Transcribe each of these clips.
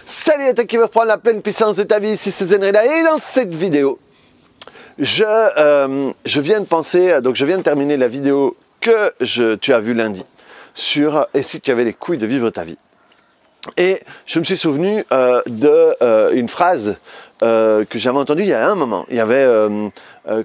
Salut à toi qui veut prendre la pleine puissance de ta vie, ici c'est Zenreda et dans cette vidéo, je viens de penser, donc je viens de terminer la vidéo que tu as vue lundi sur et si tu avais les couilles de vivre ta vie. Et je me suis souvenu d'une phrase que j'avais entendue il y a un moment. Il y avait,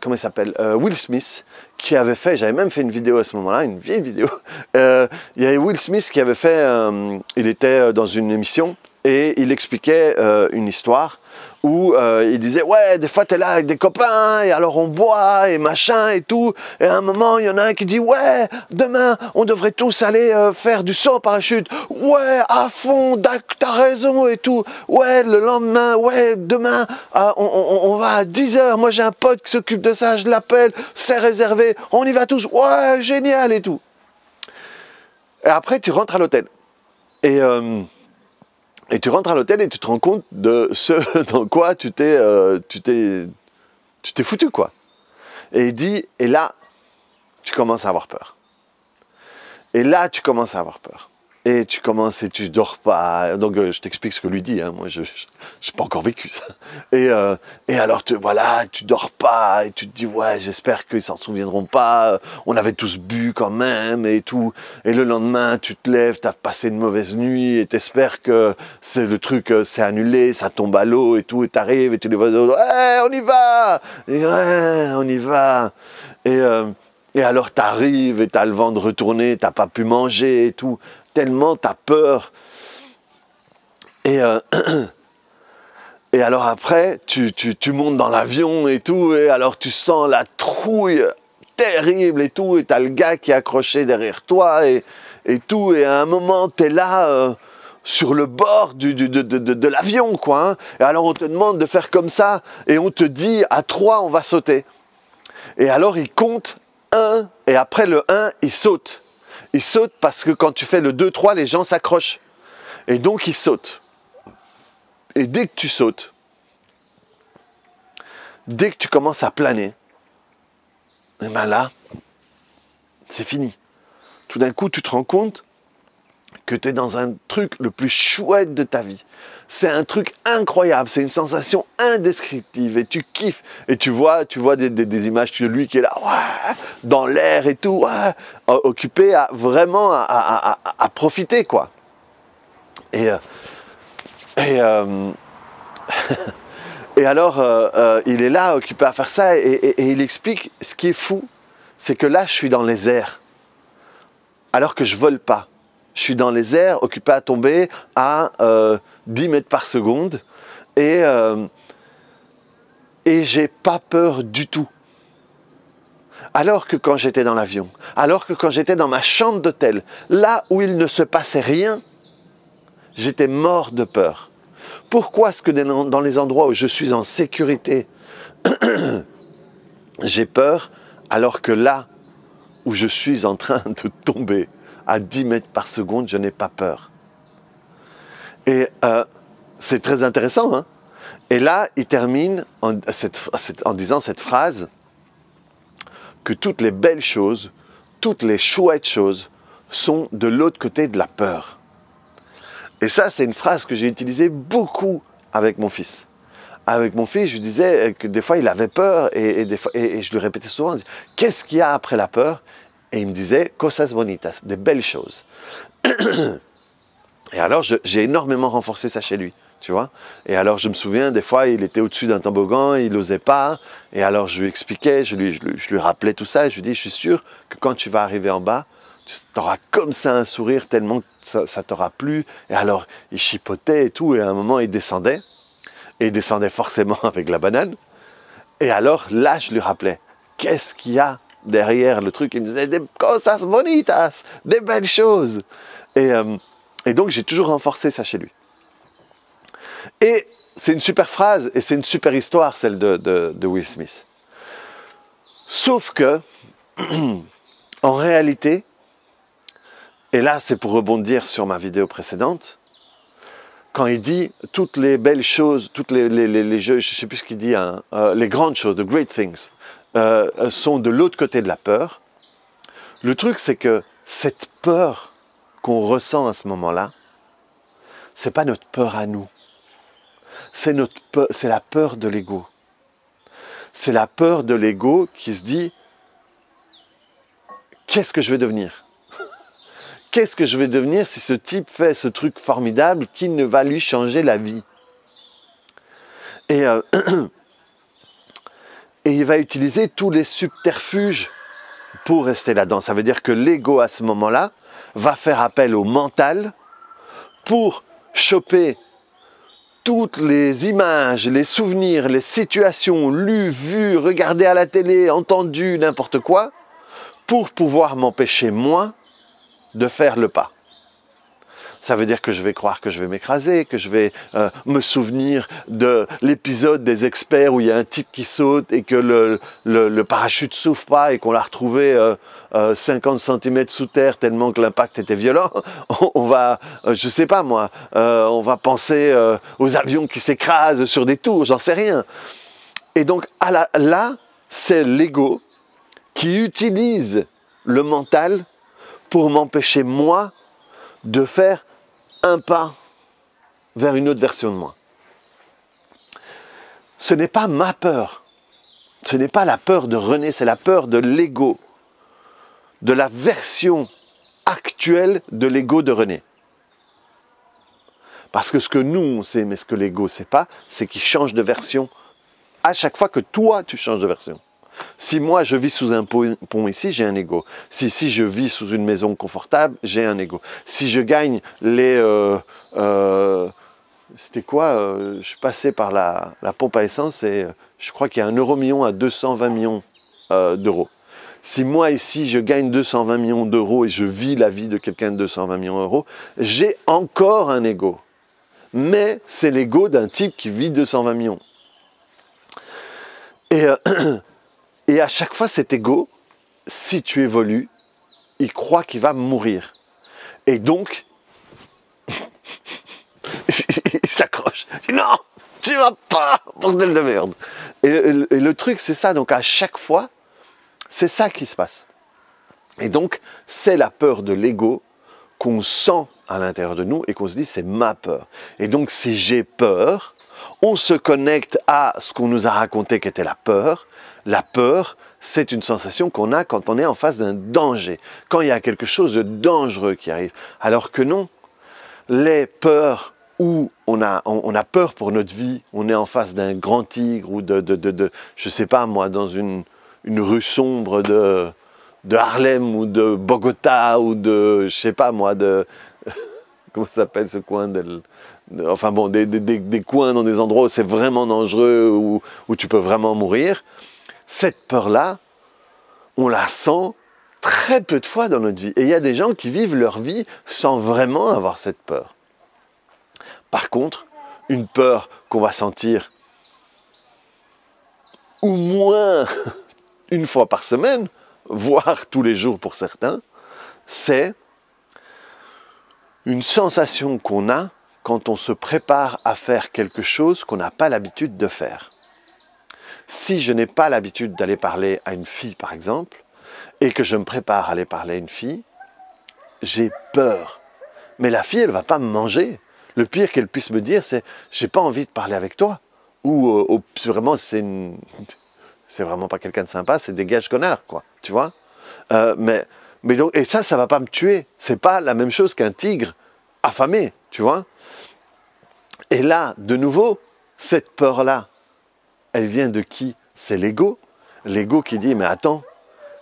comment il s'appelle, Will Smith qui avait fait, j'avais même fait une vidéo à ce moment-là, une vieille vidéo. Il y avait Will Smith qui avait fait, il était dans une émission et il expliquait une histoire où il disait ouais, des fois t'es là avec des copains et alors on boit et machin et tout, et à un moment il y en a un qui dit ouais, demain on devrait tous aller faire du saut en parachute, ouais, à fond, t'as raison et tout, ouais, le lendemain, ouais, demain on va à 10h, moi j'ai un pote qui s'occupe de ça, je l'appelle, c'est réservé, on y va tous, ouais, génial et tout. Et après tu rentres à l'hôtel et tu rentres à l'hôtel et tu te rends compte de ce dans quoi tu t'es foutu, quoi. Et il dit, et là, tu commences à avoir peur. Et là, tu commences à avoir peur. Et tu commences et tu dors pas. Donc, je t'explique ce que lui dit. Hein. Moi, je n'ai pas encore vécu ça. Et alors, voilà, tu dors pas. Et tu te dis, ouais, j'espère qu'ils s'en souviendront pas. On avait tous bu quand même et tout. Et le lendemain, tu te lèves, tu as passé une mauvaise nuit. Et tu espères que le truc s'est annulé, ça tombe à l'eau et tout. Et tu arrives et tu les vois, ouais, on y va. Et ouais, on y va. Et alors, tu arrives et tu as le vent de retourner, tu n'as pas pu manger et tout. Tellement tu as peur. Et alors après, tu montes dans l'avion et tout, et alors tu sens la trouille terrible et tout, et tu as le gars qui est accroché derrière toi et tout, et à un moment, tu es là sur le bord de l'avion, quoi. Hein, et alors on te demande de faire comme ça, et on te dit, à 3, on va sauter. Et alors il compte 1, et après le 1, il saute. Il saute parce que quand tu fais le 2, 3, les gens s'accrochent. Et donc, il saute. Et dès que tu sautes, dès que tu commences à planer, et bien là, c'est fini. Tout d'un coup, tu te rends compte que tu es dans un truc le plus chouette de ta vie. C'est un truc incroyable, c'est une sensation indescriptible et tu kiffes. Et tu vois des images de lui qui est là, ouais, dans l'air et tout, ouais, occupé vraiment à profiter, quoi. Et alors, il est là, occupé à faire ça, et il explique, ce qui est fou, c'est que là, je suis dans les airs, alors que je vole pas. Je suis dans les airs, occupé à tomber à 10 mètres par seconde, et j'ai pas peur du tout. Alors que quand j'étais dans l'avion, alors que quand j'étais dans ma chambre d'hôtel, là où il ne se passait rien, j'étais mort de peur. Pourquoi est-ce que dans les endroits où je suis en sécurité, j'ai peur, alors que là où je suis en train de tomber à 10 mètres par seconde, je n'ai pas peur? Et c'est très intéressant, hein? Et là, il termine en disant cette phrase, que toutes les belles choses, toutes les chouettes choses sont de l'autre côté de la peur. Et ça, c'est une phrase que j'ai utilisée beaucoup avec mon fils. Avec mon fils, je lui disais que des fois, il avait peur et je lui répétais souvent, qu'est-ce qu'il y a après la peur? Et il me disait, cosas bonitas, des belles choses. Et alors, j'ai énormément renforcé ça chez lui, tu vois. Et alors, je me souviens, des fois, il était au-dessus d'un toboggan, il n'osait pas. Et alors, je lui expliquais, je lui rappelais tout ça. Et je lui dis, je suis sûr que quand tu vas arriver en bas, tu auras comme ça un sourire tellement que ça t'aura plu. Et alors, il chipotait et tout. Et à un moment, il descendait. Et il descendait forcément avec la banane. Et alors, là, je lui rappelais, qu'est-ce qu'il y a derrière le truc? Il me disait, des cosas bonitas, des belles choses. Et donc, j'ai toujours renforcé ça chez lui. Et c'est une super phrase et c'est une super histoire, celle de Will Smith. Sauf que, en réalité, et là, c'est pour rebondir sur ma vidéo précédente, quand il dit toutes les belles choses, toutes les jeux, je ne sais plus ce qu'il dit, hein, les grandes choses, the great things, sont de l'autre côté de la peur. Le truc, c'est que cette peur qu'on ressent à ce moment-là, c'est pas notre peur à nous. c'est la peur de l'ego. C'est la peur de l'ego qui se dit, qu'est-ce que je vais devenir? Qu'est-ce que je vais devenir si ce type fait ce truc formidable qui ne va lui changer la vie? Et, et il va utiliser tous les subterfuges pour rester là-dedans. Ça veut dire que l'ego, à ce moment-là, va faire appel au mental pour choper toutes les images, les souvenirs, les situations lues, vues, regardées à la télé, entendues, n'importe quoi, pour pouvoir m'empêcher, moi, de faire le pas. Ça veut dire que je vais croire que je vais m'écraser, que je vais me souvenir de l'épisode des experts où il y a un type qui saute et que le parachute s'ouvre pas et qu'on l'a retrouvé 50 cm sous terre tellement que l'impact était violent. On va, je sais pas moi, on va penser aux avions qui s'écrasent sur des tours, j'en sais rien. Et donc là, c'est l'ego qui utilise le mental pour m'empêcher, moi, de faire un pas vers une autre version de moi. Ce n'est pas ma peur. Ce n'est pas la peur de René, c'est la peur de l'ego, de la version actuelle de l'ego de René. Parce que ce que nous, on sait, mais ce que l'ego ne sait pas, c'est qu'il change de version à chaque fois que toi, tu changes de version. Si moi, je vis sous un pont ici, j'ai un ego. Si je vis sous une maison confortable, j'ai un ego. Si je gagne les... c'était quoi je suis passé par la pompe à essence et je crois qu'il y a 1 euro-million à 220 millions d'euros. Si moi, ici, je gagne 220 millions d'euros et je vis la vie de quelqu'un de 220 millions d'euros, j'ai encore un ego. Mais c'est l'ego d'un type qui vit 220 millions. Et à chaque fois, cet ego, si tu évolues, il croit qu'il va mourir. Et donc, il s'accroche. Il dit non, tu vas pas, bordel de merde. Et le truc, c'est ça. Donc à chaque fois, c'est ça qui se passe. Et donc, c'est la peur de l'ego qu'on sent à l'intérieur de nous et qu'on se dit, c'est ma peur. Et donc, si j'ai peur, on se connecte à ce qu'on nous a raconté qu'était la peur. La peur, c'est une sensation qu'on a quand on est en face d'un danger, quand il y a quelque chose de dangereux qui arrive. Alors que non, les peurs où on a peur pour notre vie, on est en face d'un grand tigre ou je sais pas moi, dans une rue sombre de Harlem ou de Bogota ou de, je sais pas moi, comment ça s'appelle ce coin enfin bon, des coins dans des endroits où c'est vraiment dangereux, où tu peux vraiment mourir. Cette peur-là, on la sent très peu de fois dans notre vie. Et il y a des gens qui vivent leur vie sans vraiment avoir cette peur. Par contre, une peur qu'on va sentir au moins une fois par semaine, voire tous les jours pour certains, c'est une sensation qu'on a quand on se prépare à faire quelque chose qu'on n'a pas l'habitude de faire. Si je n'ai pas l'habitude d'aller parler à une fille, par exemple, et que je me prépare à aller parler à une fille, j'ai peur. Mais la fille, elle ne va pas me manger. Le pire qu'elle puisse me dire, c'est « j'ai pas envie de parler avec toi ». Ou vraiment, c'est vraiment pas quelqu'un de sympa, c'est dégage connard, quoi, tu vois. Mais donc, et ça va pas me tuer. C'est pas la même chose qu'un tigre affamé, tu vois. Et là, de nouveau, cette peur-là, elle vient de qui? C'est l'ego. L'ego qui dit, mais attends,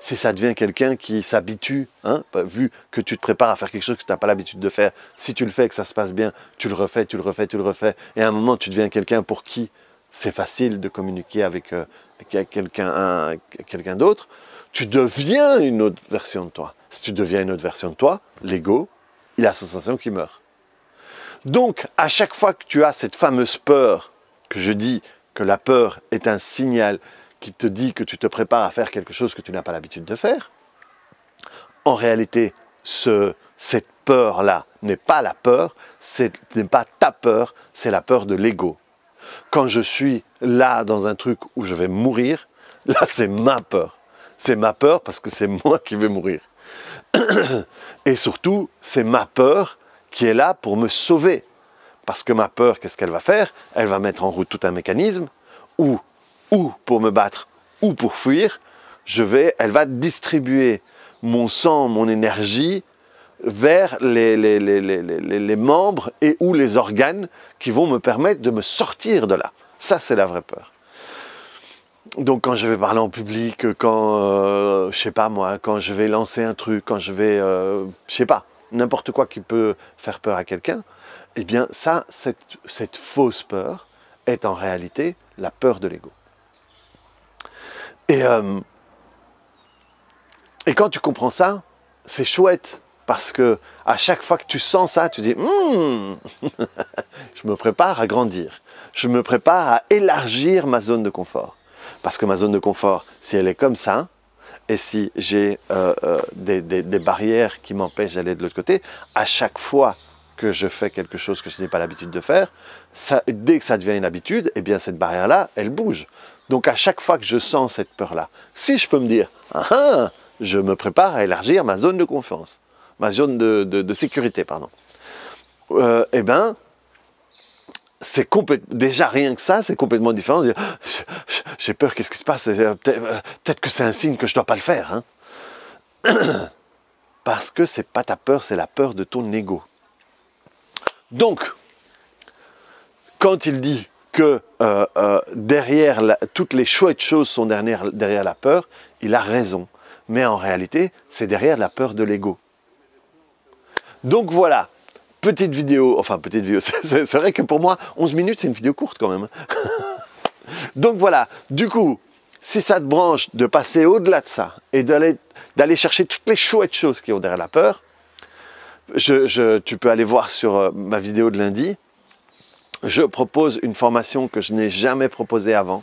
si ça devient quelqu'un qui s'habitue, hein, vu que tu te prépares à faire quelque chose que tu n'as pas l'habitude de faire, si tu le fais et que ça se passe bien, tu le refais, et à un moment tu deviens quelqu'un pour qui c'est facile de communiquer avec quelqu'un d'autre, tu deviens une autre version de toi. Si tu deviens une autre version de toi, l'ego, il a la sensation qu'il meurt. Donc, à chaque fois que tu as cette fameuse peur, que je dis que la peur est un signal qui te dit que tu te prépares à faire quelque chose que tu n'as pas l'habitude de faire, en réalité, cette peur-là n'est pas la peur, ce n'est pas ta peur, c'est la peur de l'ego. Quand je suis là dans un truc où je vais mourir, là c'est ma peur. C'est ma peur parce que c'est moi qui vais mourir. Et surtout, c'est ma peur qui est là pour me sauver. Parce que ma peur, qu'est-ce qu'elle va faire? Elle va mettre en route tout un mécanisme où pour me battre, ou pour fuir, elle va distribuer mon sang, mon énergie vers les membres et ou les organes qui vont me permettre de me sortir de là. Ça, c'est la vraie peur. Donc quand je vais parler en public, quand, je sais pas moi, quand je vais lancer un truc, quand je vais, je sais pas, n'importe quoi qui peut faire peur à quelqu'un, eh bien ça, cette fausse peur est en réalité la peur de l'ego. Et quand tu comprends ça, c'est chouette, parce que à chaque fois que tu sens ça, tu dis je me prépare à grandir, je me prépare à élargir ma zone de confort. Parce que ma zone de confort, si elle est comme ça, et si j'ai des barrières qui m'empêchent d'aller de l'autre côté, à chaque fois que je fais quelque chose que je n'ai pas l'habitude de faire, dès que ça devient une habitude, eh bien cette barrière-là, elle bouge. Donc à chaque fois que je sens cette peur-là, si je peux me dire je me prépare à élargir ma zone de confiance, ma zone de sécurité, pardon, eh bien, c'est déjà rien que ça, c'est complètement différent de dire j'ai peur, qu'est-ce qui se passe, peut-être que c'est un signe que je ne dois pas le faire. Parce que ce n'est pas ta peur, c'est la peur de ton ego. Donc, quand il dit que toutes les chouettes choses sont derrière la peur, il a raison. Mais en réalité, c'est derrière la peur de l'ego. Donc voilà, petite vidéo, c'est vrai que pour moi, 11 minutes, c'est une vidéo courte quand même. Donc voilà, du coup, si ça te branche de passer au-delà de ça et d'aller chercher toutes les chouettes choses qui ont derrière la peur, tu peux aller voir sur ma vidéo de lundi. Je propose une formation que je n'ai jamais proposée avant,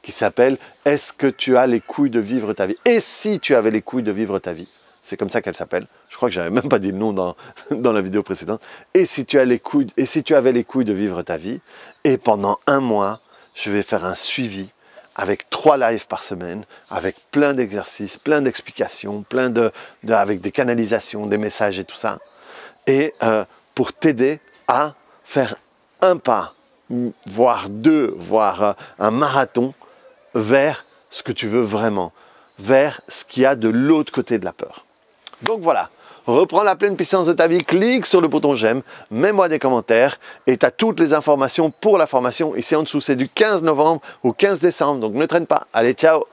qui s'appelle « Est-ce que tu as les couilles de vivre ta vie ?» Et si tu avais les couilles de vivre ta vie, c'est comme ça qu'elle s'appelle. Je crois que j'avais même pas dit le nom dans la vidéo précédente. Et si tu avais les couilles de vivre ta vie, et pendant 1 mois, je vais faire un suivi avec 3 lives par semaine, avec plein d'exercices, plein d'explications, avec des canalisations, des messages et tout ça. Et pour t'aider à faire un pas, voire 2, voire un marathon vers ce que tu veux vraiment, vers ce qu'il y a de l'autre côté de la peur. Donc voilà, reprends la pleine puissance de ta vie, clique sur le bouton j'aime, mets-moi des commentaires et tu as toutes les informations pour la formation. Ici en dessous, c'est du 15 novembre au 15 décembre, donc ne traîne pas. Allez, ciao!